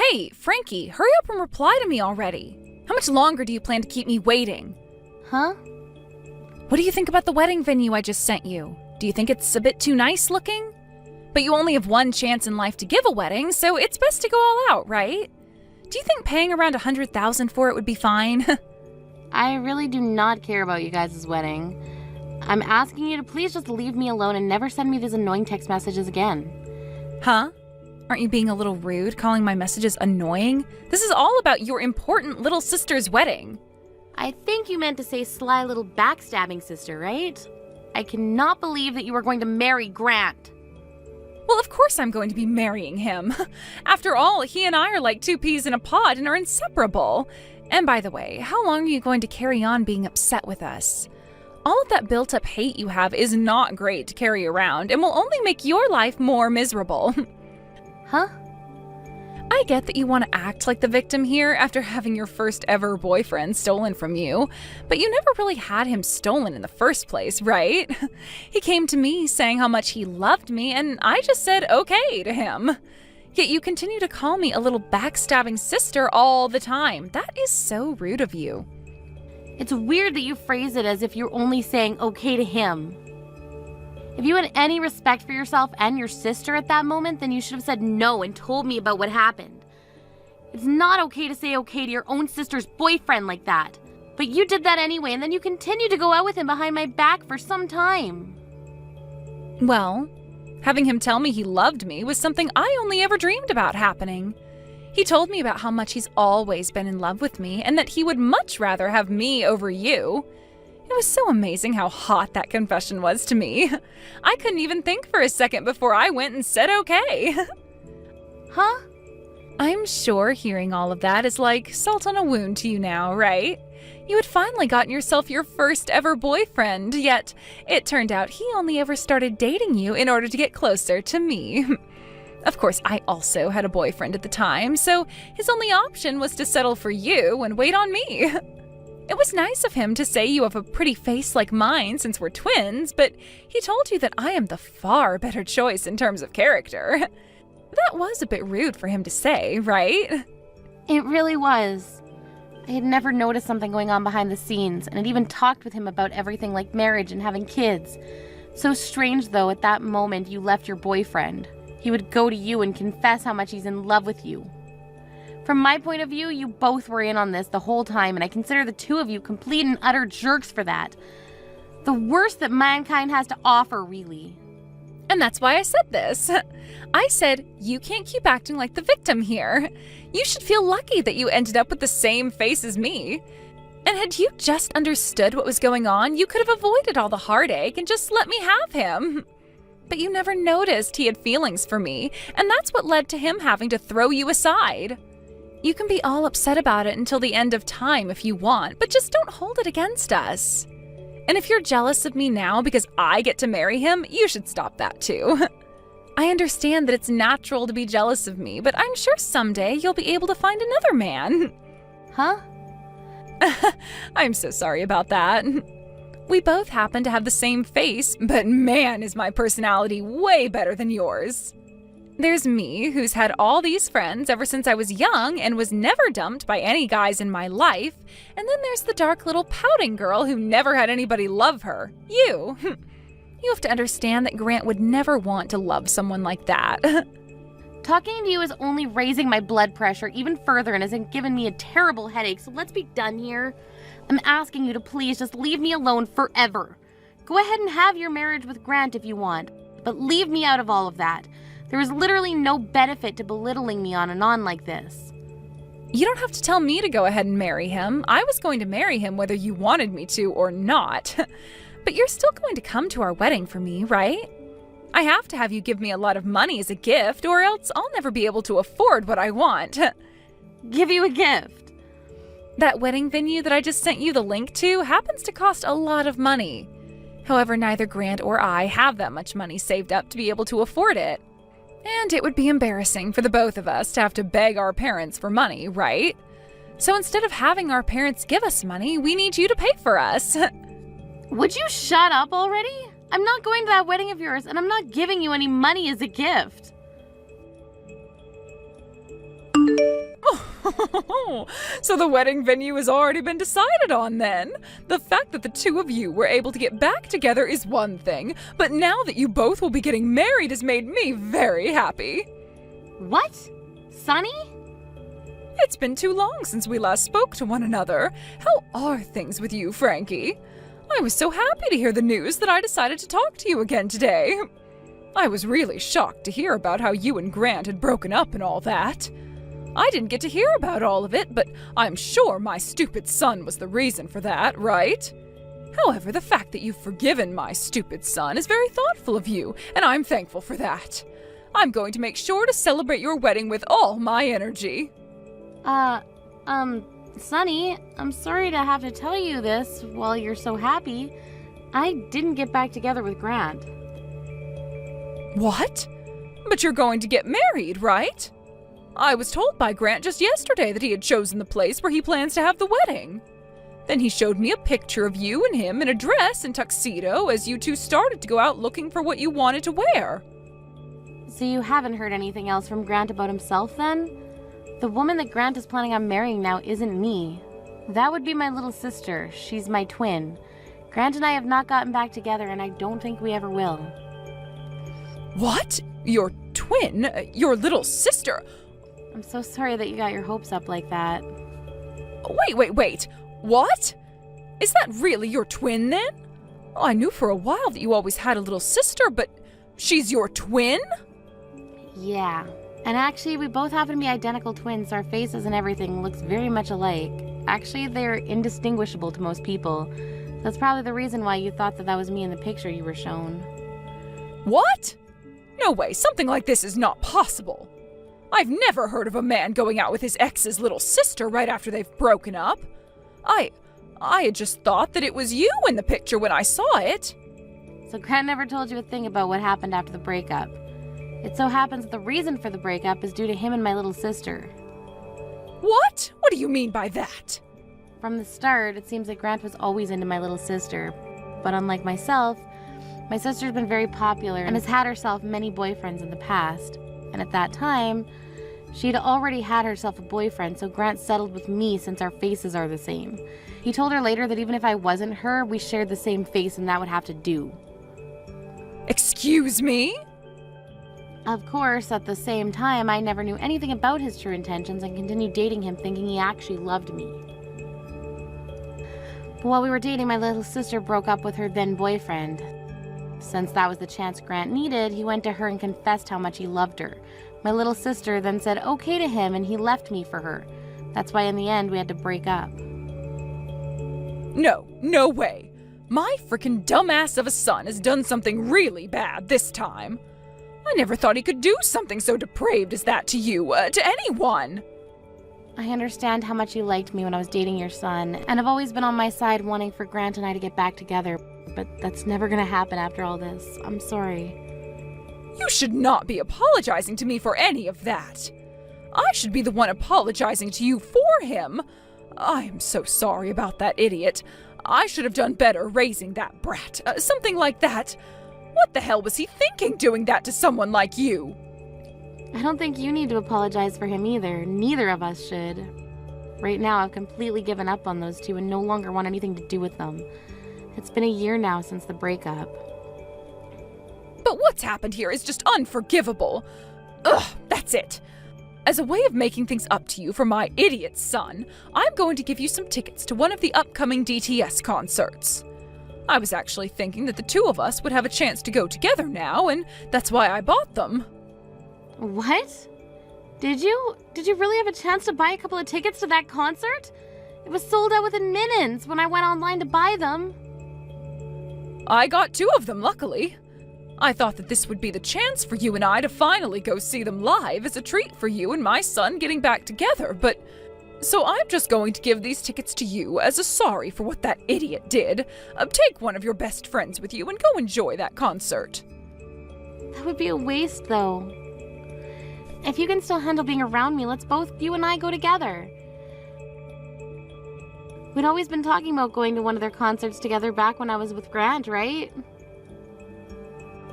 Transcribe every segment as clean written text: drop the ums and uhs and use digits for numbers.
Hey, Frankie, hurry up and reply to me already. How much longer do you plan to keep me waiting? Huh? What do you think about the wedding venue I just sent you? Do you think it's a bit too nice looking? But you only have one chance in life to give a wedding, so it's best to go all out, right? Do you think paying around $100,000 for it would be fine? I really do not care about you guys' wedding. I'm asking you to please just leave me alone and never send me these annoying text messages again. Huh? Aren't you being a little rude, calling my messages annoying? This is all about your important little sister's wedding. I think you meant to say sly little backstabbing sister, right? I cannot believe that you are going to marry Grant. Well, of course I'm going to be marrying him. After all, he and I are like two peas in a pod and are inseparable. And by the way, how long are you going to carry on being upset with us? All of that built-up hate you have is not great to carry around and will only make your life more miserable. Huh? I get that you want to act like the victim here after having your first ever boyfriend stolen from you, but you never really had him stolen in the first place, right? He came to me saying how much he loved me, and I just said okay to him. Yet you continue to call me a little backstabbing sister all the time. That is so rude of you. It's weird that you phrase it as if you're only saying okay to him. If you had any respect for yourself and your sister at that moment, then you should have said no and told me about what happened. It's not okay to say okay to your own sister's boyfriend like that. But you did that anyway, and then you continued to go out with him behind my back for some time. Well, having him tell me he loved me was something I only ever dreamed about happening. He told me about how much he's always been in love with me and that he would much rather have me over you. It was so amazing how hot that confession was to me. I couldn't even think for a second before I went and said okay. Huh? I'm sure hearing all of that is like salt on a wound to you now, right? You had finally gotten yourself your first ever boyfriend, yet it turned out he only ever started dating you in order to get closer to me. Of course, I also had a boyfriend at the time, so his only option was to settle for you and wait on me. It was nice of him to say you have a pretty face like mine since we're twins, but he told you that I am the far better choice in terms of character. That was a bit rude for him to say, right? It really was. I had never noticed something going on behind the scenes, and had even talked with him about everything like marriage and having kids. So strange, though, at that moment you left your boyfriend. He would go to you and confess how much he's in love with you. From my point of view, you both were in on this the whole time, and I consider the two of you complete and utter jerks for that. The worst that mankind has to offer, really. And that's why I said this. I said, you can't keep acting like the victim here. You should feel lucky that you ended up with the same face as me. And had you just understood what was going on, you could have avoided all the heartache and just let me have him. But you never noticed he had feelings for me, and that's what led to him having to throw you aside. You can be all upset about it until the end of time if you want, but just don't hold it against us. And if you're jealous of me now because I get to marry him, you should stop that too. I understand that it's natural to be jealous of me, but I'm sure someday you'll be able to find another man. Huh? I'm so sorry about that. We both happen to have the same face, but man, is my personality way better than yours. There's me, who's had all these friends ever since I was young and was never dumped by any guys in my life. And then there's the dark little pouting girl who never had anybody love her. You. You have to understand that Grant would never want to love someone like that. Talking to you is only raising my blood pressure even further and has given me a terrible headache, so let's be done here. I'm asking you to please just leave me alone forever. Go ahead and have your marriage with Grant if you want, but leave me out of all of that. There is literally no benefit to belittling me on and on like this. You don't have to tell me to go ahead and marry him. I was going to marry him whether you wanted me to or not. But you're still going to come to our wedding for me, right? I have to have you give me a lot of money as a gift, or else I'll never be able to afford what I want. Give you a gift? That wedding venue that I just sent you the link to happens to cost a lot of money. However, neither Grant or I have that much money saved up to be able to afford it. And it would be embarrassing for the both of us to have to beg our parents for money, right? So instead of having our parents give us money, we need you to pay for us. Would you shut up already? I'm not going to that wedding of yours, and I'm not giving you any money as a gift. So the wedding venue has already been decided on then. The fact that the two of you were able to get back together is one thing, but now that you both will be getting married has made me very happy. What? Sonny? It's been too long since we last spoke to one another. How are things with you, Frankie? I was so happy to hear the news that I decided to talk to you again today. I was really shocked to hear about how you and Grant had broken up and all that. I didn't get to hear about all of it, but I'm sure my stupid son was the reason for that, right? However, the fact that you've forgiven my stupid son is very thoughtful of you, and I'm thankful for that. I'm going to make sure to celebrate your wedding with all my energy. Sonny, I'm sorry to have to tell you this while you're so happy. I didn't get back together with Grant. What? But you're going to get married, right? I was told by Grant just yesterday that he had chosen the place where he plans to have the wedding. Then he showed me a picture of you and him in a dress and tuxedo as you two started to go out looking for what you wanted to wear. So you haven't heard anything else from Grant about himself then? The woman that Grant is planning on marrying now isn't me. That would be my little sister. She's my twin. Grant and I have not gotten back together, and I don't think we ever will. What? Your twin? Your little sister? I'm so sorry that you got your hopes up like that. Wait. What? Is that really your twin then? I knew for a while that you always had a little sister, but she's your twin? Yeah. And actually, we both happen to be identical twins, so our faces and everything looks very much alike. Actually, they're indistinguishable to most people. That's probably the reason why you thought that that was me in the picture you were shown. What? No way, something like this is not possible. I've never heard of a man going out with his ex's little sister right after they've broken up. I had just thought that it was you in the picture when I saw it. So Grant never told you a thing about what happened after the breakup. It so happens that the reason for the breakup is due to him and my little sister. What? What do you mean by that? From the start, it seems that Grant was always into my little sister. But unlike myself, my sister's been very popular and has had herself many boyfriends in the past. And at that time, she'd already had herself a boyfriend, so Grant settled with me since our faces are the same. He told her later that even if I wasn't her, we shared the same face and that would have to do. Excuse me? Of course, at the same time, I never knew anything about his true intentions and continued dating him thinking he actually loved me. But while we were dating, my little sister broke up with her then boyfriend. Since that was the chance Grant needed, he went to her and confessed how much he loved her. My little sister then said okay to him and he left me for her. That's why in the end we had to break up. No way. My frickin' dumbass of a son has done something really bad this time. I never thought he could do something so depraved as that to you, to anyone. I understand how much you liked me when I was dating your son, and have always been on my side wanting for Grant and I to get back together, but that's never gonna happen after all this. I'm sorry. You should not be apologizing to me for any of that. I should be the one apologizing to you for him. I am so sorry about that idiot. I should have done better raising that brat, something like that. What the hell was he thinking doing that to someone like you? I don't think you need to apologize for him either. Neither of us should. Right now, I've completely given up on those two and no longer want anything to do with them. It's been a year now since the breakup. But what's happened here is just unforgivable. Ugh, that's it. As a way of making things up to you for my idiot son, I'm going to give you some tickets to one of the upcoming DTS concerts. I was actually thinking that the two of us would have a chance to go together now, and that's why I bought them. What? Did you really have a chance to buy a couple of tickets to that concert? It was sold out within minutes when I went online to buy them. I got 2 of them, luckily. I thought that this would be the chance for you and I to finally go see them live as a treat for you and my son getting back together, but... So I'm just going to give these tickets to you as a sorry for what that idiot did. Take one of your best friends with you and go enjoy that concert. That would be a waste, though. If you can still handle being around me, let's both, you and I, go together. We'd always been talking about going to one of their concerts together back when I was with Grant, right?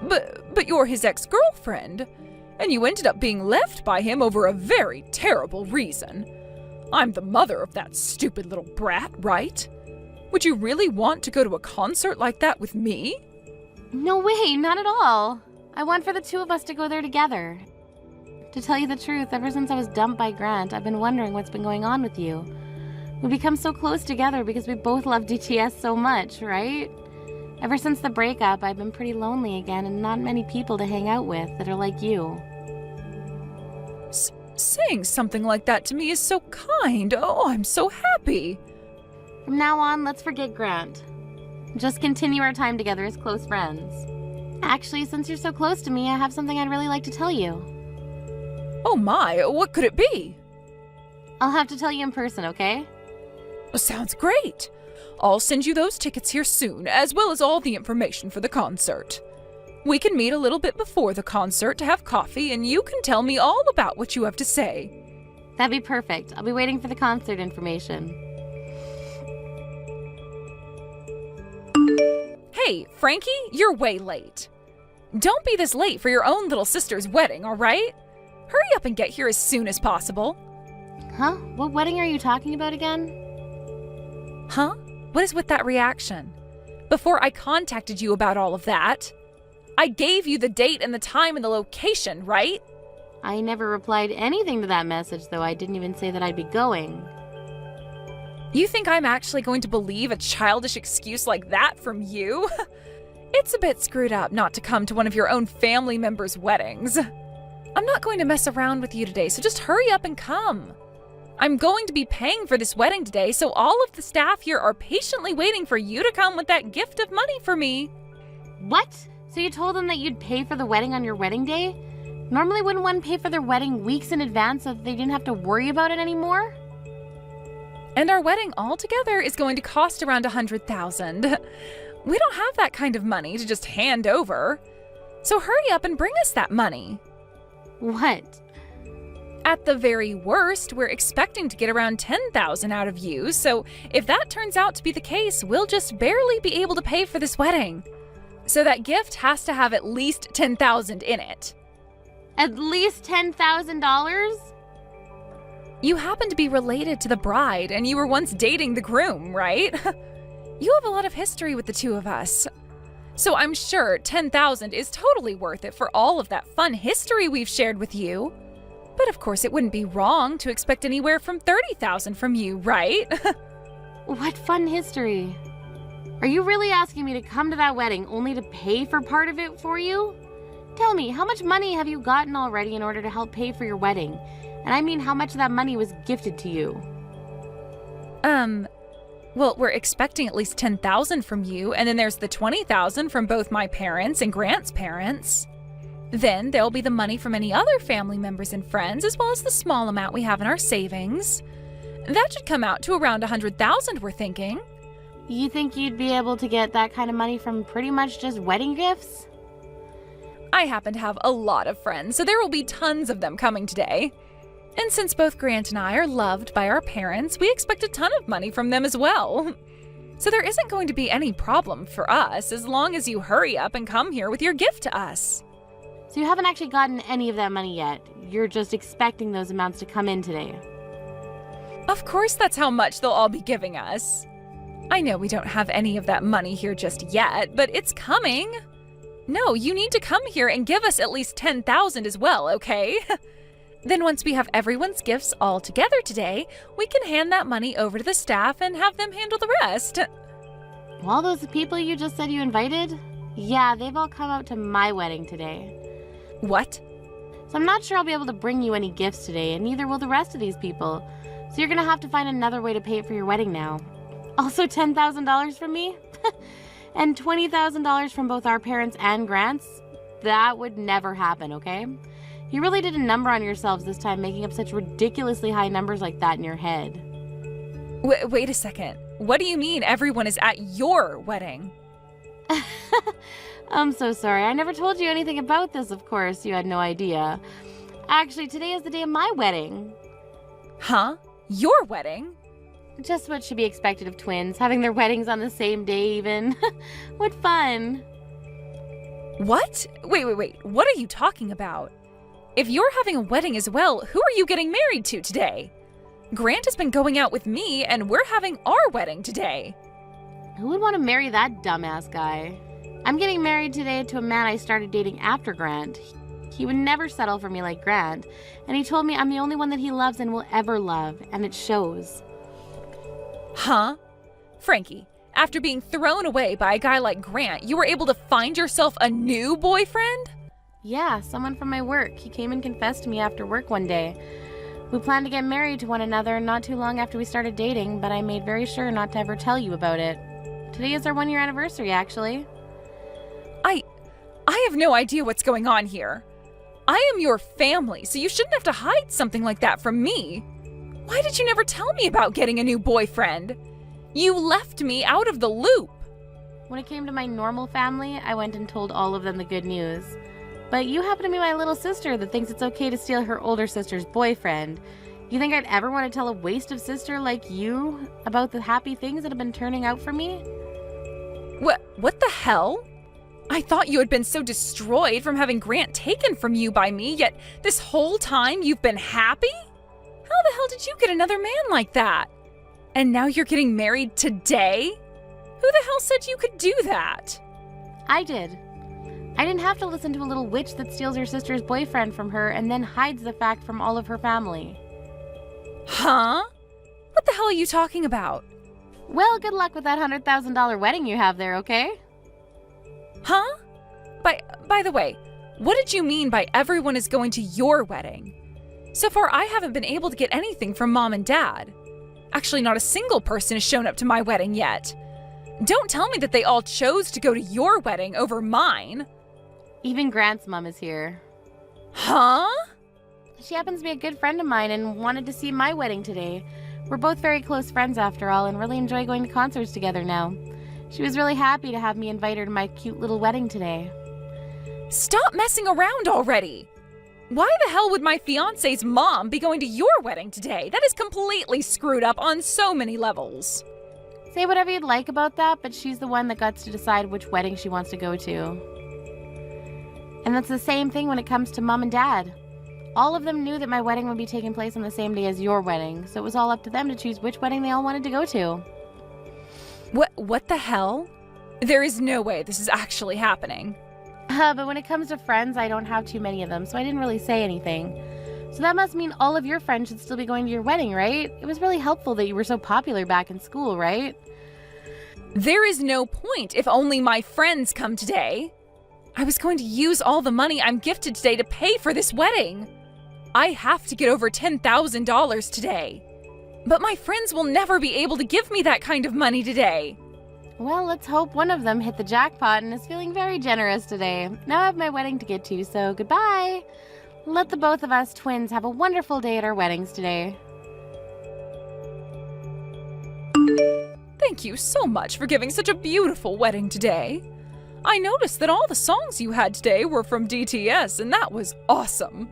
But you're his ex-girlfriend, and you ended up being left by him over a very terrible reason. I'm the mother of that stupid little brat, right? Would you really want to go to a concert like that with me? No way, not at all. I want for the two of us to go there together. To tell you the truth, ever since I was dumped by Grant, I've been wondering what's been going on with you. We become so close together because we both love DTS so much, right? Ever since the breakup, I've been pretty lonely again and not many people to hang out with that are like you. Saying something like that to me is so kind. Oh, I'm so happy. From now on, let's forget Grant. Just continue our time together as close friends. Actually, since you're so close to me, I have something I'd really like to tell you. Oh my, what could it be? I'll have to tell you in person, okay? Sounds great. I'll send you those tickets here soon, as well as all the information for the concert. We can meet a little bit before the concert to have coffee, and you can tell me all about what you have to say. That'd be perfect. I'll be waiting for the concert information. Hey, Frankie, you're way late. Don't be this late for your own little sister's wedding, all right? Hurry up and get here as soon as possible. Huh? What wedding are you talking about again? Huh? What is with that reaction? Before I contacted you about all of that, I gave you the date and the time and the location, right? I never replied anything to that message, though. I didn't even say that I'd be going. You think I'm actually going to believe a childish excuse like that from you? It's a bit screwed up not to come to one of your own family members' weddings. I'm not going to mess around with you today, so just hurry up and come. I'm going to be paying for this wedding today, so all of the staff here are patiently waiting for you to come with that gift of money for me. What? So you told them that you'd pay for the wedding on your wedding day? Normally wouldn't one pay for their wedding weeks in advance so that they didn't have to worry about it anymore? And our wedding altogether is going to cost around $100,000. We don't have that kind of money to just hand over. So hurry up and bring us that money. What? At the very worst, we're expecting to get around $10,000 out of you, so if that turns out to be the case, we'll just barely be able to pay for this wedding. So that gift has to have at least $10,000 in it. At least $10,000? You happen to be related to the bride, and you were once dating the groom, right? You have a lot of history with the two of us. So I'm sure $10,000 is totally worth it for all of that fun history we've shared with you. But of course, it wouldn't be wrong to expect anywhere from $30,000 from you, right? What fun history. Are you really asking me to come to that wedding only to pay for part of it for you? Tell me, how much money have you gotten already in order to help pay for your wedding? And I mean how much of that money was gifted to you. Well, we're expecting at least $10,000 from you, and then there's the $20,000 from both my parents and Grant's parents. Then there'll be the money from any other family members and friends, as well as the small amount we have in our savings. That should come out to around $100,000, we're thinking. You think you'd be able to get that kind of money from pretty much just wedding gifts? I happen to have a lot of friends, so there will be tons of them coming today. And since both Grant and I are loved by our parents, we expect a ton of money from them as well. So there isn't going to be any problem for us as long as you hurry up and come here with your gift to us. So you haven't actually gotten any of that money yet. You're just expecting those amounts to come in today. Of course that's how much they'll all be giving us. I know we don't have any of that money here just yet, but it's coming. No, you need to come here and give us at least $10,000 as well, okay? Then once we have everyone's gifts all together today, we can hand that money over to the staff and have them handle the rest. All those people you just said you invited? Yeah, they've all come out to my wedding today. What? So I'm not sure I'll be able to bring you any gifts today, and neither will the rest of these people. So you're gonna have to find another way to pay for your wedding now. Also $10,000 from me? And $20,000 from both our parents and Grant's? That would never happen, okay? You really did a number on yourselves this time, making up such ridiculously high numbers like that in your head. Wait a second. What do you mean everyone is at your wedding? I'm so sorry. I never told you anything about this, of course. You had no idea. Actually, today is the day of my wedding. Huh? Your wedding? Just what should be expected of twins, having their weddings on the same day even. What fun. What? Wait. What are you talking about? If you're having a wedding as well, who are you getting married to today? Grant has been going out with me, and we're having our wedding today. Who would want to marry that dumbass guy? I'm getting married today to a man I started dating after Grant. He would never settle for me like Grant, and he told me I'm the only one that he loves and will ever love, and it shows. Huh? Frankie, after being thrown away by a guy like Grant, you were able to find yourself a new boyfriend? Yeah, someone from my work. He came and confessed to me after work one day. We planned to get married to one another not too long after we started dating, but I made very sure not to ever tell you about it. Today is our 1-year anniversary, actually. I have no idea what's going on here. I am your family, so you shouldn't have to hide something like that from me. Why did you never tell me about getting a new boyfriend? You left me out of the loop. When it came to my normal family, I went and told all of them the good news. But you happen to be my little sister that thinks it's okay to steal her older sister's boyfriend. You think I'd ever want to tell a waste of sister like you about the happy things that have been turning out for me? What the hell? I thought you had been so destroyed from having Grant taken from you by me, yet this whole time you've been happy? How the hell did you get another man like that? And now you're getting married today? Who the hell said you could do that? I did. I didn't have to listen to a little witch that steals her sister's boyfriend from her and then hides the fact from all of her family. Huh? What the hell are you talking about? Well, good luck with that $100,000 wedding you have there, okay? Huh? By the way, what did you mean by everyone is going to your wedding? So far, I haven't been able to get anything from Mom and Dad. Actually, not a single person has shown up to my wedding yet. Don't tell me that they all chose to go to your wedding over mine. Even Grant's mom is here. Huh? She happens to be a good friend of mine and wanted to see my wedding today. We're both very close friends after all and really enjoy going to concerts together now. She was really happy to have me invite her to my cute little wedding today. Stop messing around already! Why the hell would my fiance's mom be going to your wedding today? That is completely screwed up on so many levels. Say whatever you'd like about that, but she's the one that gets to decide which wedding she wants to go to. And that's the same thing when it comes to Mom and Dad. All of them knew that my wedding would be taking place on the same day as your wedding, so it was all up to them to choose which wedding they all wanted to go to. What the hell? There is no way this is actually happening. But when it comes to friends, I don't have too many of them, so I didn't really say anything. So that must mean all of your friends should still be going to your wedding, right? It was really helpful that you were so popular back in school, right? There is no point if only my friends come today. I was going to use all the money I'm gifted today to pay for this wedding. I have to get over $10,000 today. But my friends will never be able to give me that kind of money today. Well, let's hope one of them hit the jackpot and is feeling very generous today. Now I have my wedding to get to, so goodbye. Let the both of us twins have a wonderful day at our weddings today. Thank you so much for giving such a beautiful wedding today. I noticed that all the songs you had today were from DTS, and that was awesome.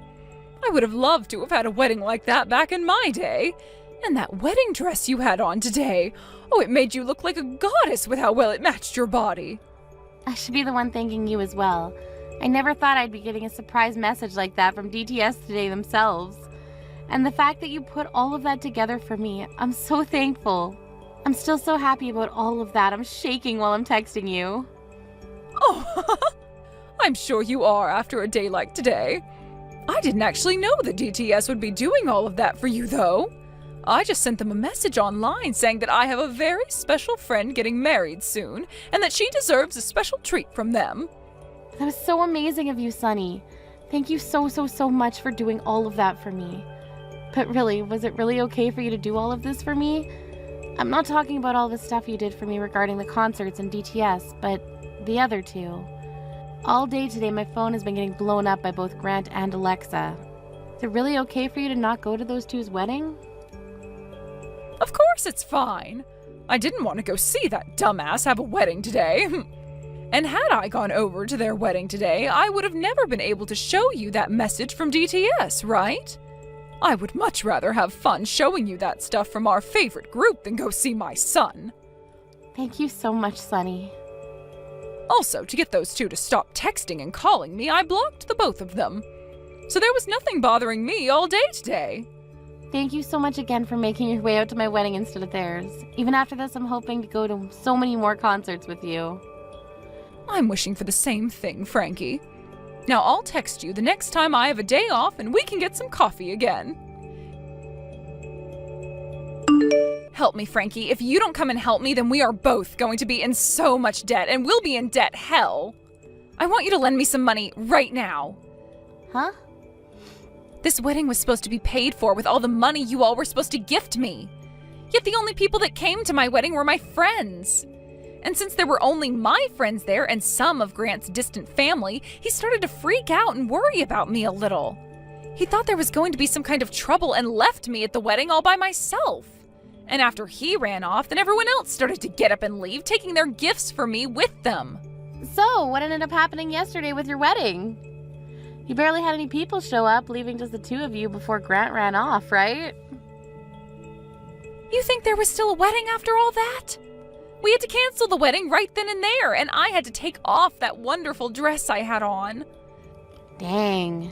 I would have loved to have had a wedding like that back in my day. And that wedding dress you had on today. Oh, it made you look like a goddess with how well it matched your body. I should be the one thanking you as well. I never thought I'd be getting a surprise message like that from DTS today themselves. And the fact that you put all of that together for me, I'm so thankful. I'm still so happy about all of that. I'm shaking while I'm texting you. Oh, I'm sure you are after a day like today. I didn't actually know that DTS would be doing all of that for you, though. I just sent them a message online saying that I have a very special friend getting married soon and that she deserves a special treat from them. That was so amazing of you, Sunny. Thank you so much for doing all of that for me. But really, was it really okay for you to do all of this for me? I'm not talking about all the stuff you did for me regarding the concerts and DTS, but the other two. All day today, my phone has been getting blown up by both Grant and Alexa. Is it really okay for you to not go to those two's wedding? Of course it's fine. I didn't want to go see that dumbass have a wedding today. And had I gone over to their wedding today, I would have never been able to show you that message from DTS, right? I would much rather have fun showing you that stuff from our favorite group than go see my son. Thank you so much, Sunny. Also, to get those two to stop texting and calling me, I blocked the both of them. So there was nothing bothering me all day today. Thank you so much again for making your way out to my wedding instead of theirs. Even after this, I'm hoping to go to so many more concerts with you. I'm wishing for the same thing, Frankie. Now I'll text you the next time I have a day off and we can get some coffee again. Help me, Frankie. If you don't come and help me, then we are both going to be in so much debt, and we'll be in debt hell. I want you to lend me some money right now. Huh? This wedding was supposed to be paid for with all the money you all were supposed to gift me. Yet the only people that came to my wedding were my friends. And since there were only my friends there and some of Grant's distant family, he started to freak out and worry about me a little. He thought there was going to be some kind of trouble and left me at the wedding all by myself. And after he ran off, then everyone else started to get up and leave, taking their gifts for me with them. So, what ended up happening yesterday with your wedding? You barely had any people show up, leaving just the two of you before Grant ran off, right? You think there was still a wedding after all that? We had to cancel the wedding right then and there, and I had to take off that wonderful dress I had on. Dang.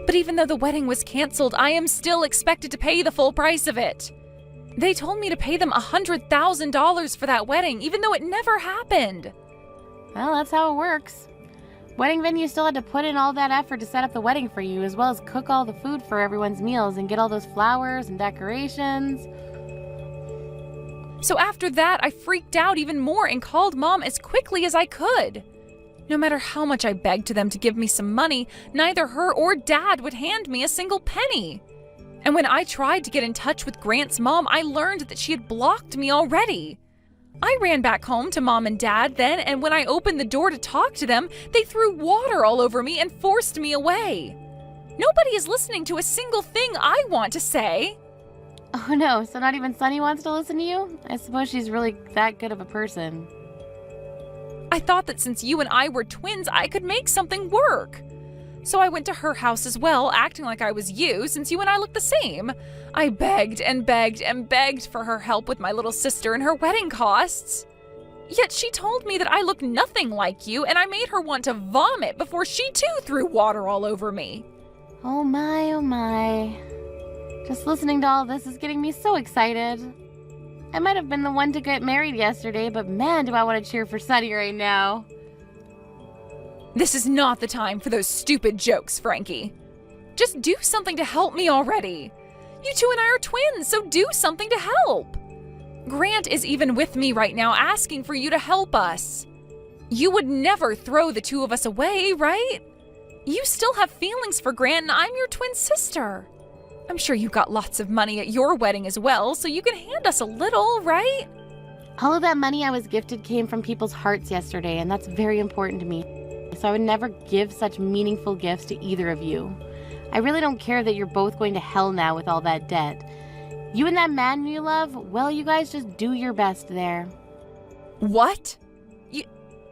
But even though the wedding was canceled, I am still expected to pay the full price of it. They told me to pay them $100,000 for that wedding, even though it never happened. Well, that's how it works. Wedding venue still had to put in all that effort to set up the wedding for you, as well as cook all the food for everyone's meals and get all those flowers and decorations. So after that, I freaked out even more and called Mom as quickly as I could. No matter how much I begged to them to give me some money, neither her or Dad would hand me a single penny. And when I tried to get in touch with Grant's mom, I learned that she had blocked me already. I ran back home to Mom and Dad then, and when I opened the door to talk to them, they threw water all over me and forced me away. Nobody is listening to a single thing I want to say. Oh no, so not even Sunny wants to listen to you? I suppose she's really that good of a person. I thought that since you and I were twins, I could make something work. So I went to her house as well, acting like I was you, since you and I look the same. I begged and begged and begged for her help with my little sister and her wedding costs. Yet she told me that I look nothing like you, and I made her want to vomit before she too threw water all over me. Oh my, oh my. Just listening to all this is getting me so excited. I might have been the one to get married yesterday, but man, do I want to cheer for Sunny right now. This is not the time for those stupid jokes, Frankie. Just do something to help me already. You two and I are twins, so do something to help. Grant is even with me right now asking for you to help us. You would never throw the two of us away, right? You still have feelings for Grant, and I'm your twin sister. I'm sure you got lots of money at your wedding as well, so you can hand us a little, right? All of that money I was gifted came from people's hearts yesterday, and that's very important to me. So I would never give such meaningful gifts to either of you. I really don't care that you're both going to hell now with all that debt. You and that man you love, well, you guys just do your best there. What?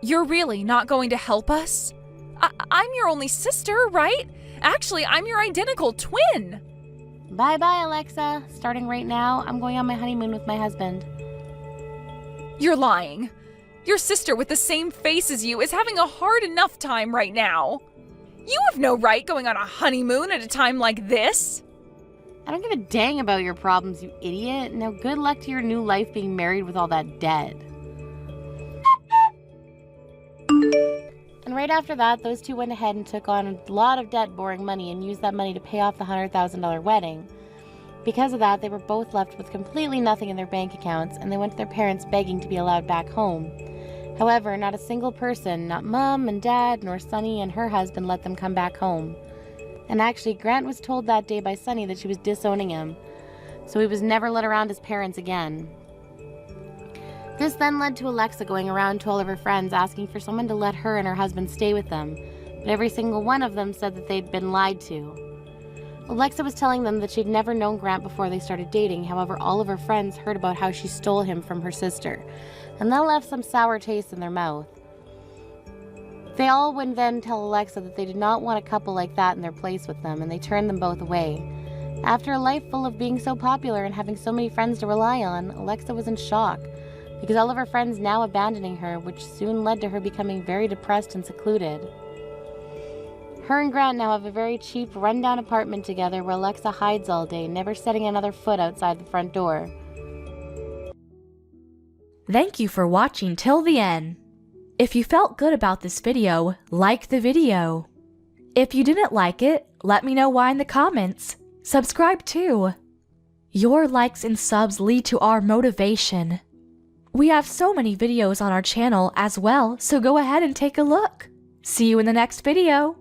You're really not going to help us? I'm your only sister, right? Actually, I'm your identical twin. Bye-bye, Alexa. Starting right now, I'm going on my honeymoon with my husband. You're lying. Your sister with the same face as you is having a hard enough time right now. You have no right going on a honeymoon at a time like this. I don't give a dang about your problems, you idiot. Now good luck to your new life being married with all that debt. And right after that, those two went ahead and took on a lot of debt, borrowing money, and used that money to pay off the $100,000 wedding. Because of that, they were both left with completely nothing in their bank accounts, and they went to their parents begging to be allowed back home. However, not a single person, not Mom and Dad, nor Sunny and her husband, let them come back home. And actually, Grant was told that day by Sunny that she was disowning him, so he was never let around his parents again. This then led to Alexa going around to all of her friends asking for someone to let her and her husband stay with them, but every single one of them said that they'd been lied to. Alexa was telling them that she'd never known Grant before they started dating, however all of her friends heard about how she stole him from her sister, and that left some sour taste in their mouth. They all would then tell Alexa that they did not want a couple like that in their place with them, and they turned them both away. After a life full of being so popular and having so many friends to rely on, Alexa was in shock, because all of her friends now abandoning her, which soon led to her becoming very depressed and secluded. Her and Grant now have a very cheap, rundown apartment together where Alexa hides all day, never setting another foot outside the front door. Thank you for watching till the end. If you felt good about this video, like the video. If you didn't like it, let me know why in the comments. Subscribe too. Your likes and subs lead to our motivation. We have so many videos on our channel as well, so go ahead and take a look. See you in the next video.